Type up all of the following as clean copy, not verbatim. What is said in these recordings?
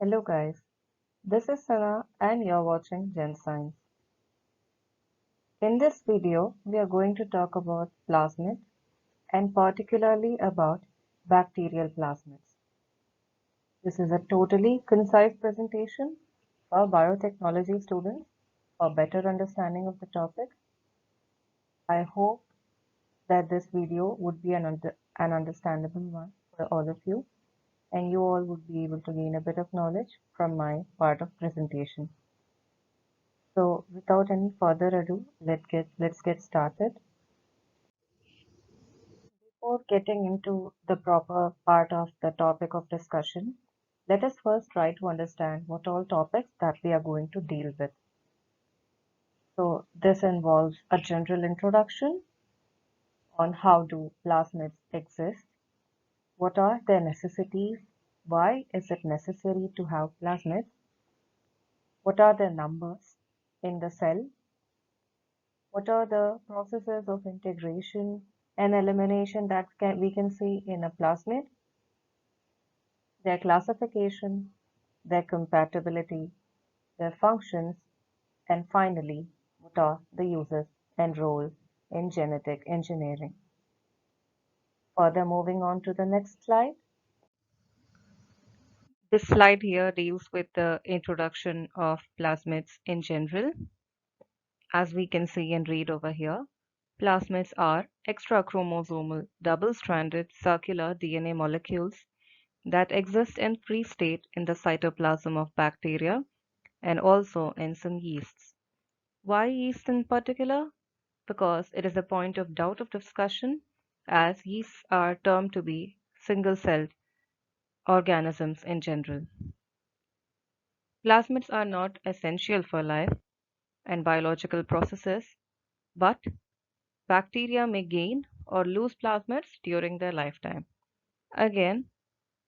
Hello guys, this is Sana and you're watching Gen Science. In this video, we are going to talk about plasmids and particularly about bacterial plasmids. This is a totally concise presentation for biotechnology students for better understanding of the topic. I hope that this video would be an understandable one for all of you and you all would be able to gain a bit of knowledge from my part of presentation. So without any further ado, let's get started. Before getting into the proper part of the topic of discussion, let us first try to understand what all topics that we are going to deal with. So this involves a general introduction on how do plasmids exist, what are their necessities, why is it necessary to have plasmids, what are their numbers in the cell, what are the processes of integration and elimination that we can see in a plasmid, their classification, their compatibility, their functions, and finally, what are the uses and role in genetic engineering. Further moving on to the next slide. This slide here deals with the introduction of plasmids in general. As we can see and read over here, plasmids are extrachromosomal double-stranded circular DNA molecules that exist in free state in the cytoplasm of bacteria and also in some yeasts. Why yeast in particular? Because it is a point of doubt of discussion, as yeasts are termed to be single-celled organisms in general. Plasmids are not essential for life and biological processes, but bacteria may gain or lose plasmids during their lifetime. Again,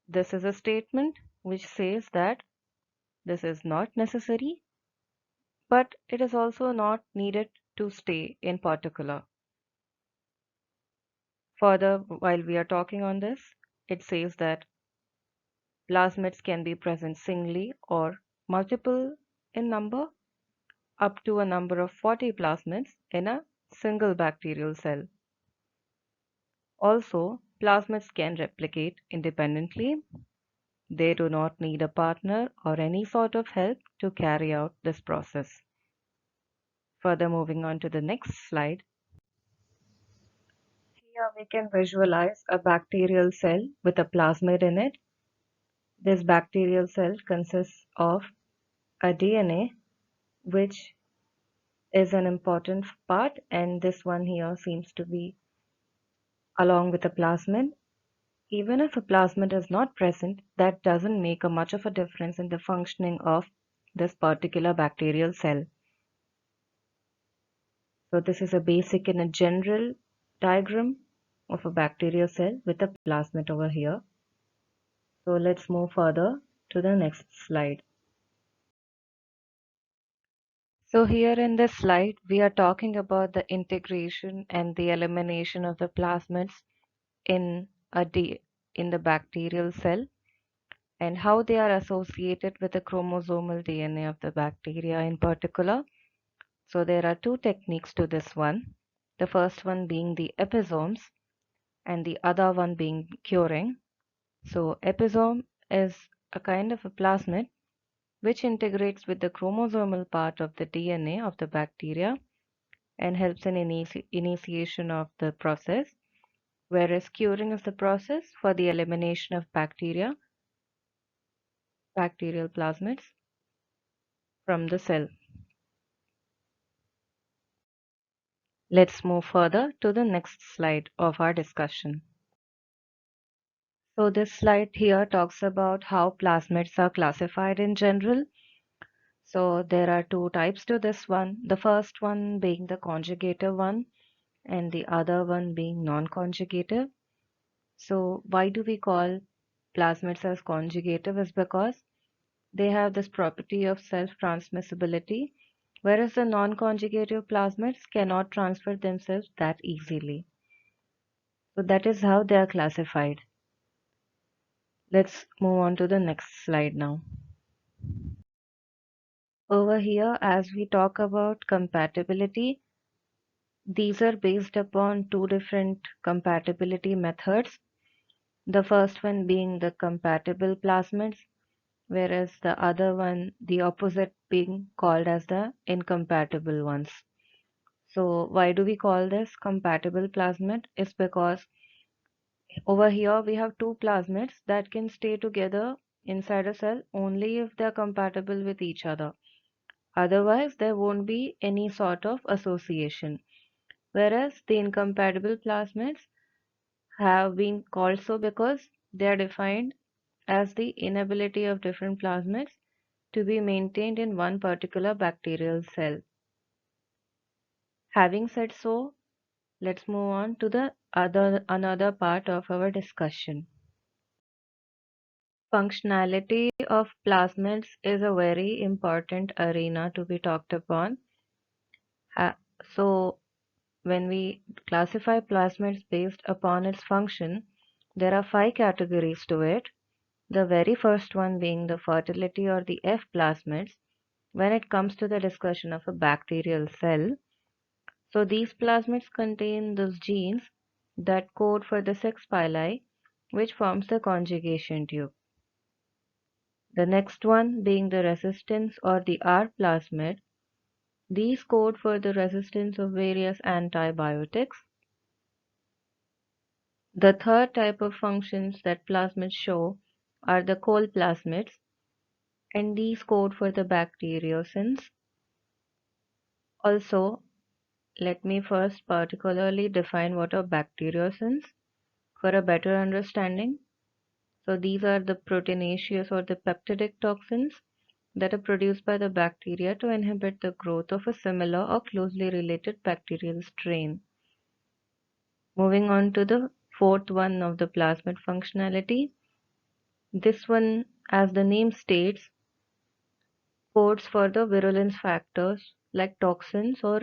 this is a statement which says that this is not necessary, but it is also not needed to stay in particular. Further, while we are talking on this, it says that plasmids can be present singly or multiple in number, up to a number of 40 plasmids in a single bacterial cell. Also, plasmids can replicate independently. They do not need a partner or any sort of help to carry out this process. Further moving on to the next slide. Here we can visualize a bacterial cell with a plasmid in it. This bacterial cell consists of a DNA, which is an important part, and this one here seems to be along with a plasmid. Even if a plasmid is not present, that doesn't make a much of a difference in the functioning of this particular bacterial cell. So this is a basic and a general diagram of a bacterial cell with a plasmid over here. So let's move further to the next slide. So here in this slide, we are talking about the integration and the elimination of the plasmids in in the bacterial cell and how they are associated with the chromosomal DNA of the bacteria in particular. So there are two techniques to this one. The first one being the episomes and the other one being curing. So episome is a kind of a plasmid which integrates with the chromosomal part of the DNA of the bacteria and helps in initiation of the process, whereas curing is the process for the elimination of bacterial plasmids from the cell. Let's move further to the next slide of our discussion. So this slide here talks about how plasmids are classified in general. So there are two types to this one. The first one being the conjugative one and the other one being non-conjugative. So why do we call plasmids as conjugative is because they have this property of self-transmissibility, whereas the non-conjugative plasmids cannot transfer themselves that easily. So that is how they are classified. Let's move on to the next slide now. Over here, as we talk about compatibility, these are based upon two different compatibility methods. The first one being the compatible plasmids, whereas the other one, the opposite, being called as the incompatible ones. So why do we call this compatible plasmid? It's because over here we have two plasmids that can stay together inside a cell only if they're compatible with each other. Otherwise, there won't be any sort of association. Whereas the incompatible plasmids have been called so because they are defined as the inability of different plasmids to be maintained in one particular bacterial cell. Having said so, let's move on to the another part of our discussion. Functionality of plasmids is a very important arena to be talked upon. So when we classify plasmids based upon its function, there are 5 categories to it. The very first one being the fertility or the F plasmids when it comes to the discussion of a bacterial cell. So these plasmids contain those genes that code for the sex pili, which forms the conjugation tube. The next one being the resistance or the R plasmid. These code for the resistance of various antibiotics. The third type of functions that plasmids show are the Cole plasmids, and these code for the bacteriocins. Also, let me first particularly define what are bacteriocins for a better understanding. So these are the proteinaceous or the peptidic toxins that are produced by the bacteria to inhibit the growth of a similar or closely related bacterial strain. Moving on to the fourth one of the plasmid functionality. This one, as the name states, codes for the virulence factors like toxins or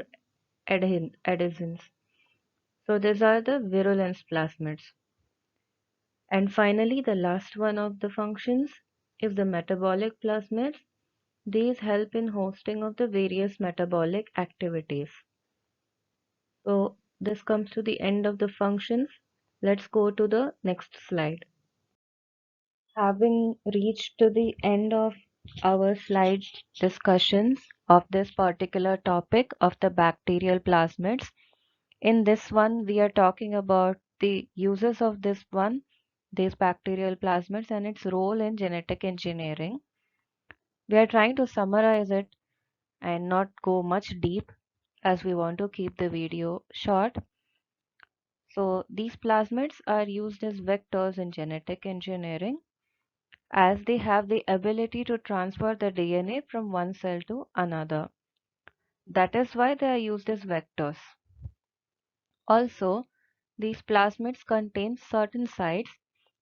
adhesins. So these are the virulence plasmids. And finally, the last one of the functions is the metabolic plasmids. These help in hosting of the various metabolic activities. So this comes to the end of the functions. Let's go to the next slide. Having reached to the end of our slide discussions of this particular topic of the bacterial plasmids, in this one we are talking about the uses of these bacterial plasmids and its role in genetic engineering. We are trying to summarize it and not go much deep as we want to keep the video short. So these plasmids are used as vectors in genetic engineering as they have the ability to transfer the DNA from one cell to another. That is why they are used as vectors. Also, these plasmids contain certain sites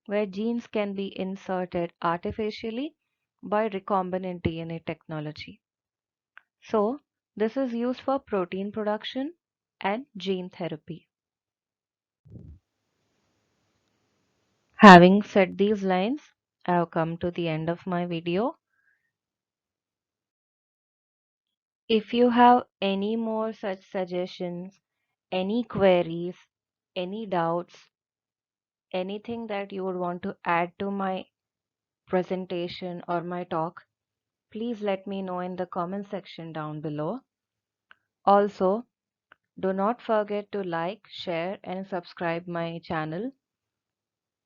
where genes can be inserted artificially by recombinant DNA technology. So, this is used for protein production and gene therapy. Having said these lines, I have come to the end of my video. If you have any more such suggestions, any queries, any doubts, anything that you would want to add to my presentation or my talk, please let me know in the comment section down below. Also, do not forget to like, share and subscribe my channel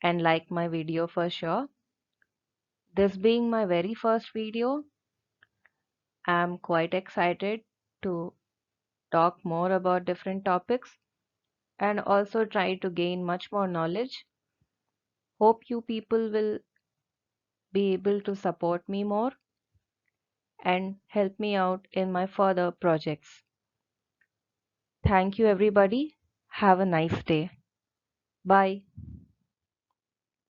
and like my video for sure. This being my very first video, I'm quite excited to talk more about different topics and also try to gain much more knowledge. Hope you people will be able to support me more and help me out in my further projects. Thank you everybody. Have a nice day. Bye.